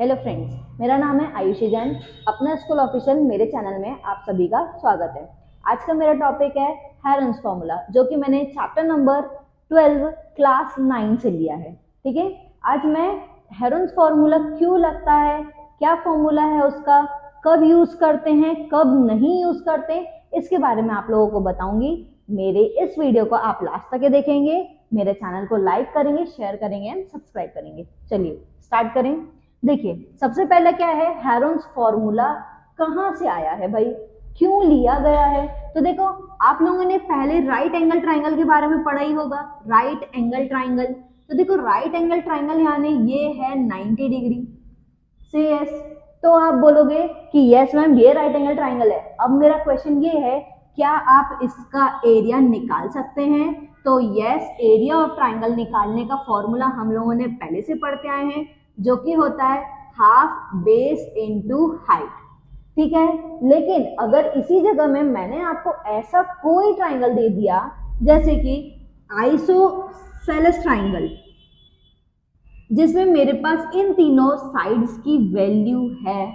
Hello friends, मेरा नाम है आयुषी जैन। अपना स्कूल ऑफिशियल मेरे चैनल में आप सभी का स्वागत है। आज का मेरा टॉपिक है हेरोन्स फॉर्मूला, जो कि मैंने चैप्टर नंबर 12 क्लास 9 से लिया है। ठीक है, आज मैं हेरोन्स फॉर्मूला क्यों लगता है, क्या फॉर्मूला है उसका, कब यूज करते हैं, कब नहीं यूज करते, इसके बारे में आप लोगों को बताऊंगी। मेरे इस वीडियो को आप लास्ट तक देखेंगे, मेरे चैनल को लाइक करेंगे, शेयर करेंगे एंड सब्सक्राइब करेंगे। चलिए स्टार्ट करें। देखिए, सबसे पहले क्या है, हेरोन्स फॉर्मूला कहाँ से आया है भाई, क्यों लिया गया है। तो देखो, आप लोगों ने पहले राइट एंगल ट्राइंगल के बारे में पढ़ा ही होगा। राइट एंगल ट्राइंगल, तो देखो राइट एंगल ट्राइंगल यानी ये है 90 डिग्री से यस। तो आप बोलोगे कि यस मैम ये राइट एंगल ट्राइंगल है। अब मेरा क्वेश्चन ये है, क्या आप इसका एरिया निकाल सकते हैं? तो यस, एरिया ऑफ ट्राइंगल निकालने का फॉर्मूला हम लोगों ने पहले से पढ़ते आए हैं, जो कि होता है हाफ बेस इनटू हाइट। ठीक है, लेकिन अगर इसी जगह में मैंने आपको ऐसा कोई ट्राइंगल दे दिया, जैसे कि आइसोसेलेस ट्राइंगल, जिसमें मेरे पास इन तीनों साइड्स की वैल्यू है,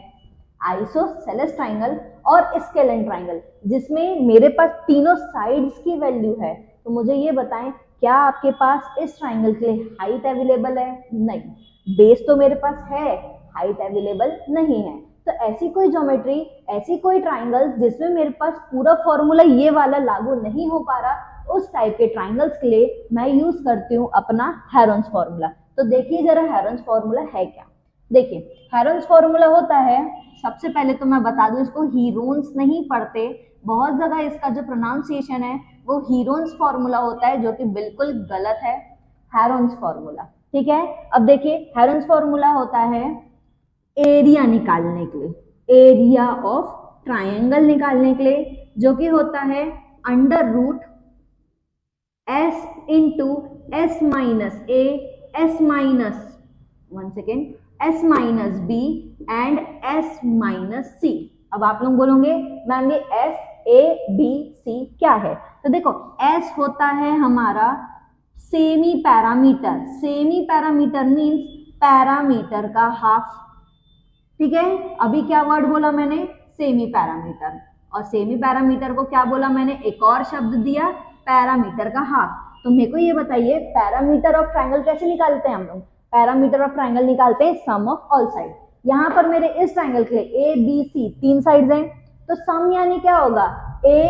आइसोसेलेस ट्राइंगल और स्केलेन ट्राइंगल, जिसमें मेरे पास तीनों साइड्स की वैल्यू है, तो मुझे ये बताएं, क्या आपके पास इस ट्राइंगल के लिए हाइट अवेलेबल है? नहीं। बेस तो मेरे पास है, हाइट अवेलेबल नहीं है। तो ऐसी कोई ज्योमेट्री, ऐसी कोई ट्राइंगल्स जिसमें मेरे पास पूरा फॉर्मूला ये वाला लागू नहीं हो पा रहा, उस टाइप के ट्राइंगल्स के लिए मैं यूज करती हूँ अपना हेरोन्स फॉर्मूला। तो देखिए जरा हेरोन्स फॉर्मूला है क्या। देखिए, हेरोन्स फॉर्मूला होता है, सबसे पहले तो मैं बता दूं, इसको हीरोन्स नहीं पढ़ते, बहुत जगह इसका जो प्रोनाउंसिएशन है वो हीरोन्स फॉर्मूला होता है, जो कि बिल्कुल गलत है, हेरोन्स फॉर्मूला। ठीक है, अब देखिए हेरोन्स फॉर्मूला होता है एरिया निकालने के लिए, एरिया ऑफ ट्राइंगल निकालने के लिए, जो कि होता है under root S into S minus A, S minus S minus B and S minus C. अब आप लोग बोलोगे मैम ये एस ए बी सी क्या है? तो देखो, एस होता है हमारा semi perimeter, semi parameter means parameter का हाफ। ठीक है, अभी क्या वर्ड बोला मैंने? Semi parameter. और सेमी पैरामीटर को क्या बोला मैंने? एक और शब्द दिया, पैरामीटर का हाफ। तो मेरे को ये बताइए, पैरामीटर ऑफ ट्राइंगल कैसे निकालते हैं हम लोग? पैरामीटर ऑफ ट्राइंगल निकालते हैं सम ऑफ ऑल साइड। यहाँ पर मेरे इस ट्राइंगल के लिए ए बी सी तीन साइड्स हैं, तो सम यानी क्या होगा? A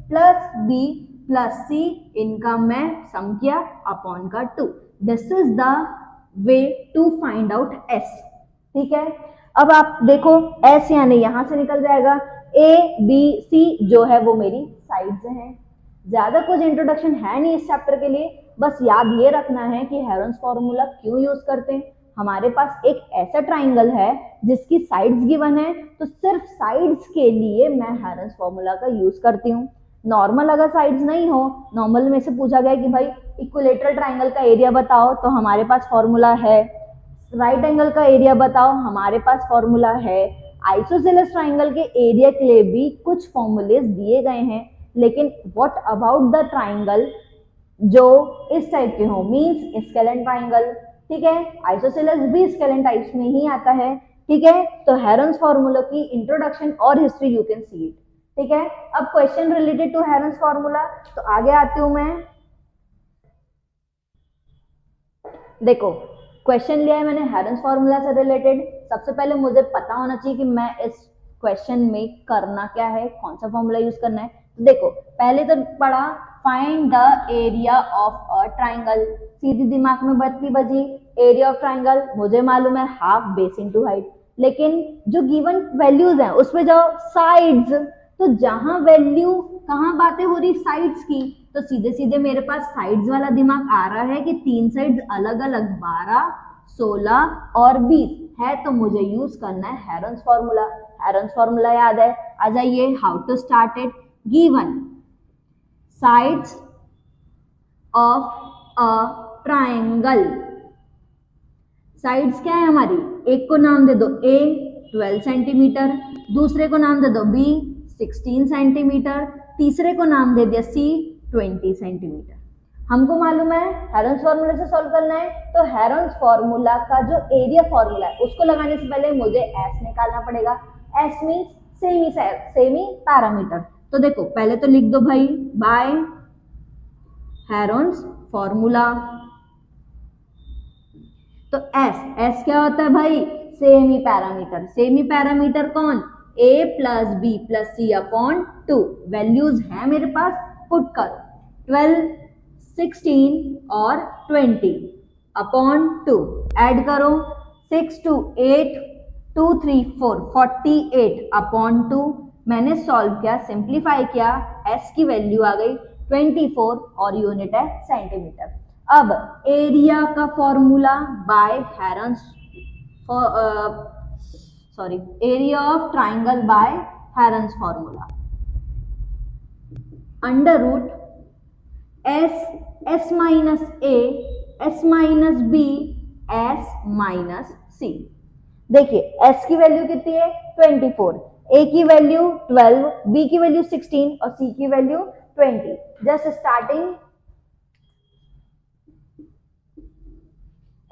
plus B plus C, इनका मैं सम किया अपॉन का 2। This is the way to find out S. ठीक है, अब आप देखो एस यानी यहां से निकल जाएगा, ए बी सी जो है वो मेरी साइड्स हैं। ज्यादा कुछ इंट्रोडक्शन है नहीं इस चैप्टर के लिए, बस याद ये रखना है कि हेरोन्स फॉर्मूला क्यों यूज करते हैं। हमारे पास एक ऐसा ट्राइंगल है जिसकी साइड्स गिवन है, तो सिर्फ साइड्स के लिए मैं हेरोन्स फॉर्मूला का यूज करती हूँ। नॉर्मल अगर साइड्स नहीं हो, नॉर्मल में से पूछा गया कि भाई इक्विलेटरल ट्राइंगल का एरिया बताओ, तो हमारे पास फॉर्मूला है। राइट एंगल का एरिया बताओ, हमारे पास फॉर्मूला है। आइसोसेलेस ट्राइंगल के एरिया के लिए भी कुछ फॉर्मूलेज दिए गए हैं, लेकिन व्हाट अबाउट द ट्राइंगल जो इस टाइप के हो, मींस स्केलेन ट्राइंगल। ठीक है, आइसोसेलेस भी स्केलेन टाइप्स में ही आता है। ठीक है, तो हेरोन्स फॉर्मूला की इंट्रोडक्शन और history you can see it. ठीक है, अब question related to Heron's formula, तो आगे आती हूं मैं। देखो, क्वेश्चन लिया है मैंने हेरोन्स फॉर्मूला से रिलेटेड। सबसे पहले मुझे पता होना चाहिए कि मैं इस क्वेश्चन में करना क्या है, कौन सा फॉर्मूला यूज करना है। तो देखो, पहले तो पढ़ा find the area of a triangle, सीधी दिमाग में बजी एरिया ऑफ ट्राइंगल, मुझे मालूम है हाफ बेस इनटू हाइट। लेकिन जो गिवन वैल्यूज हैं उसमें जाओ साइड्स, तो जहां वैल्यू, कहां बातें हो रही साइड्स की, तो सीधे सीधे मेरे पास साइड्स वाला दिमाग आ रहा है कि तीन साइड्स अलग अलग 12, 16 और 20 है, तो मुझे यूज करना है हेरोन्स फॉर्मूला। हेरोन्स फॉर्मूला याद है, आ जाइए, how to start it. Given sides of a triangle, sides क्या है हमारी? एक को नाम दे दो ए 12 सेंटीमीटर, दूसरे को नाम दे दो बी 16 सेंटीमीटर, तीसरे को नाम दे दिया सी 20 सेंटीमीटर। हमको मालूम है हेरोन्स फार्मूला से सॉल्व करना है, तो हेरोन्स फार्मूला का जो एरिया फार्मूला है उसको लगाने से पहले मुझे एस निकालना पड़ेगा। S means semi perimeter. तो देखो पहले तो लिख दो भाई बाय हेरोन्स फार्मूला। तो एस क्या होता है भाई? Semi perimeter. सेमी पैरामीटर कौन? a plus B plus C upon 2। Values है मेरे पास, पुट करो 12, 16 और 20 अपॉन 2। ऐड करो 6 2 8 2 3 4 48 अपॉन 2। मैंने सॉल्व किया, सिंप्लीफाई किया, s की वैल्यू आ गई 24 और यूनिट है सेंटीमीटर। अब एरिया का formula by Heron's area of triangle by Heron's formula, under root S minus A S minus B S minus C. देखिए एस की वैल्यू कितनी है? 24, ए की वैल्यू 12, बी की वैल्यू 16 और सी की वैल्यू 20। जस्ट स्टार्टिंग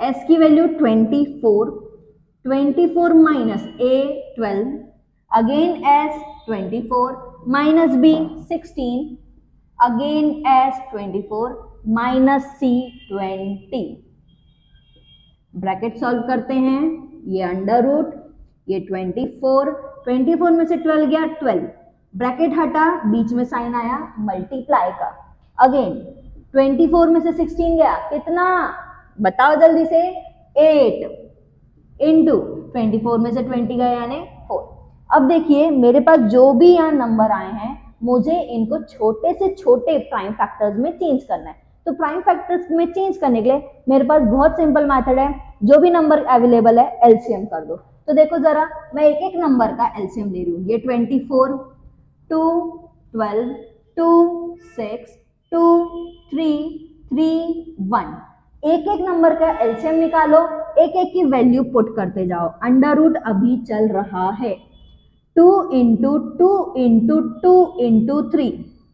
एस की value 24 minus A 12, again S 24 minus B 16, again S 24 minus C 20। Bracket solve करते हैं, ये अंडर रूट, ये 24 में से 12 गया 12, ब्रैकेट हटा, बीच में साइन आया मल्टीप्लाई का। अगेन 24 में से 16 गया, कितना बताओ जल्दी से? 8 इंटू 24 में से 20 गया यानी 4। अब देखिए मेरे पास जो भी यहाँ नंबर आए हैं मुझे इनको छोटे से छोटे प्राइम फैक्टर्स में चेंज करना है। तो प्राइम फैक्टर्स में चेंज करने के लिए मेरे पास बहुत सिंपल मेथड है, जो भी नंबर अवेलेबल है एलसीएम कर दो। तो देखो जरा मैं एक एक नंबर का एलसीएम ले रही हूँ। ये 24, 2, 12, 2, 6, 2, 3, 3, 1। एक एक नंबर का एलसीएम निकालो, एक एक की वैल्यू पुट करते जाओ। अंडर रूट अभी चल रहा है 2 इंटू 2 इंटू 2 इंटू 3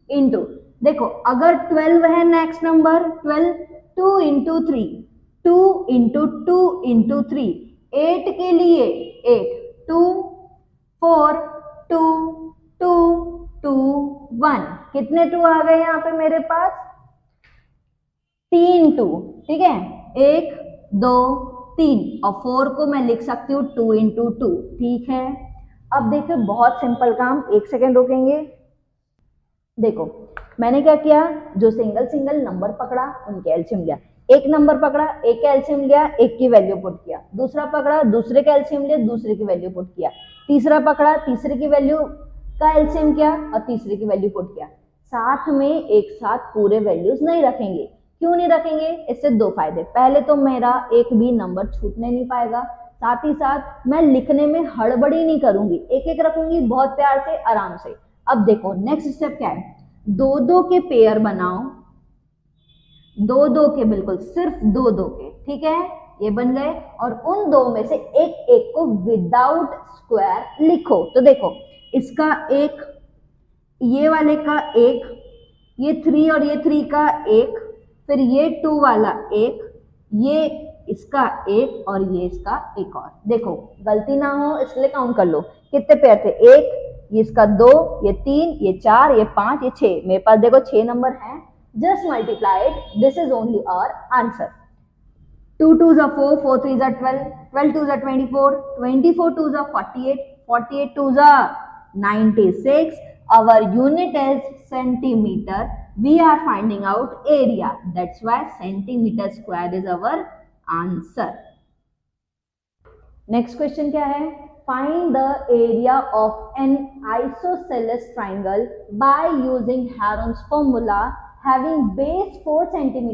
इंटू, देखो अगर 12 है next number 12, 2 into 3, 2 into 2 into 3, 8 के लिए 8, 2, 4, 2, 2, 2, 1। कितने 2 आ गए यहाँ पे मेरे पास? 3 2, ठीक है, 1 2 3 और 4 को मैं लिख सकती हूँ 2 इंटू 2, ठीक है। अब देखो बहुत सिंपल काम, एक सेकेंड रोकेंगे। देखो मैंने क्या किया, जो सिंगल सिंगल नंबर पकड़ा उनके एलसीएम लिया। एक नंबर पकड़ा, एक का एलसीएम लिया, एक की वैल्यू पुट किया। दूसरा पकड़ा, दूसरे का एलसीएम लिया, दूसरे की वैल्यू पुट किया। तीसरा पकड़ा, तीसरे की वैल्यू का एलसीएम किया और तीसरे की वैल्यू पुट किया। साथ में एक साथ पूरे वैल्यूज नहीं रखेंगे। क्यों नहीं रखेंगे? इससे दो फायदे। पहले तो मेरा एक भी नंबर छूटने नहीं पाएगा, साथ ही साथ मैं लिखने में हड़बड़ी नहीं करूंगी, एक एक रखूंगी बहुत प्यार से आराम से। अब देखो नेक्स्ट स्टेप क्या है, दो दो के पेयर बनाओ, दो दो के, बिल्कुल सिर्फ दो दो के, ठीक है, ये बन गए। और उन दो में से एक एक को विदाउट स्क्वायर लिखो। तो देखो इसका एक, ये वाले का एक, ये 3 और ये 3 का एक, फिर ये 2 वाला एक, ये इसका एक और ये इसका एक और। देखो गलती ना हो इसलिए काउंट कर लो कितने पेयर थे, एक, ये इसका 2, ये 3, ये 4, ये 5, ये 6। मेरे पास देखो 6 नंबर हैं। Just multiply it, this is only our answer. 2 2s are 4, 4 3s are 12, 12 2s are 24, 24 2s are 48, 48 2s are 96. Our unit is centimeter. We are finding out area. That's why centimeter square is our answer. Next question क्या है? Find the area of an isosceles triangle by using Heron's formula having base 4 cm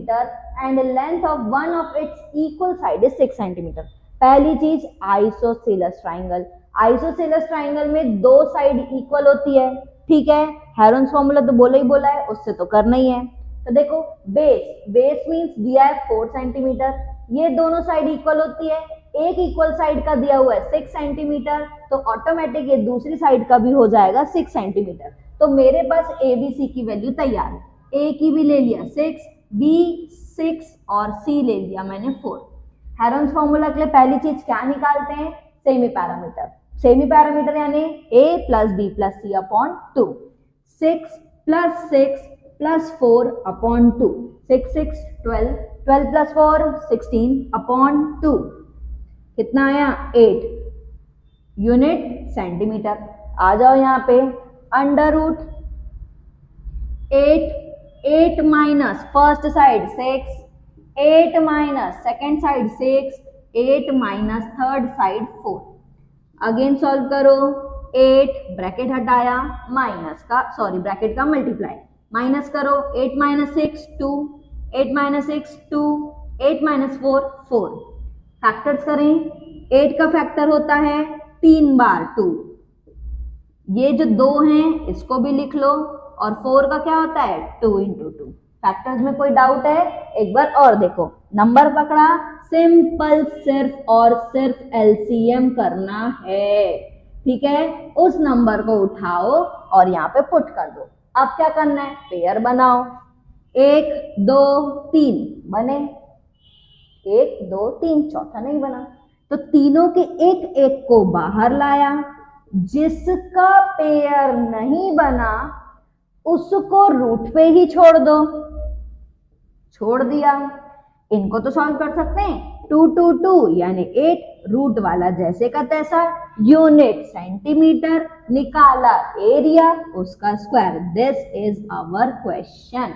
and a length of one of its equal side is 6 cm. पहली चीज isosceles triangle. Isosceles triangle में दो side equal होती है, ठीक है। Heron's formula तो बोला ही बोला है, उससे तो करना ही है। तो देखो बेस मींस दिया है 4 सेंटीमीटर, ये दोनों साइड इक्वल होती है, एक इक्वल साइड का दिया हुआ है 6 सेंटीमीटर, तो ऑटोमेटिक ये दूसरी साइड का भी हो जाएगा 6 सेंटीमीटर। तो मेरे पास ABC की वैल्यू तैयार है, ए की भी ले लिया 6, B 6 और C ले लिया मैंने 4। हेरोन्स फॉर्मूला के लिए पहली चीज क्या निकालते हैं? Semi perimeter. सेमी पैरामीटर यानी A plus B plus C upon 2। 6 plus 4 upon 2। 6 6 12, 12 plus 4 16 upon 2। कितना आया? 8 यूनिट सेंटीमीटर। आ जाओ यहाँ पे, under root 8 minus first side 6, 8 minus second side 6, 8 minus third side 4। Again solve करो, 8 ब्रैकेट हटाया, माइनस का sorry bracket का मल्टीप्लाई, माइनस करो, 8 माइनस 6 2, 8 माइनस 6 2, 8 माइनस 4 4। फैक्टर्स करें, 8 का फैक्टर होता है 3 बार 2। ये जो 2 हैं इसको भी लिख लो, और 4 का क्या होता है? 2 इंटू 2। फैक्टर्स में कोई डाउट है? एक बार और देखो, नंबर पकड़ा, सिंपल सिर्फ और सिर्फ एलसीएम करना है, ठीक है? उस नंबर को उठाओ और यहाँ पे पुट कर दो। अब क्या करना है? पेयर बनाओ, 1 2 3 बने, 1 2 3, चौथा नहीं बना, तो तीनों के एक एक को बाहर लाया। जिसका पेयर नहीं बना उसको रूट पे ही छोड़ दो, छोड़ दिया। इनको तो सॉल्व कर सकते हैं, 2 2 2 यानी 8, रूट वाला जैसे का तैसा, यूनिट सेंटीमीटर, निकाला एरिया उसका square. This is our question.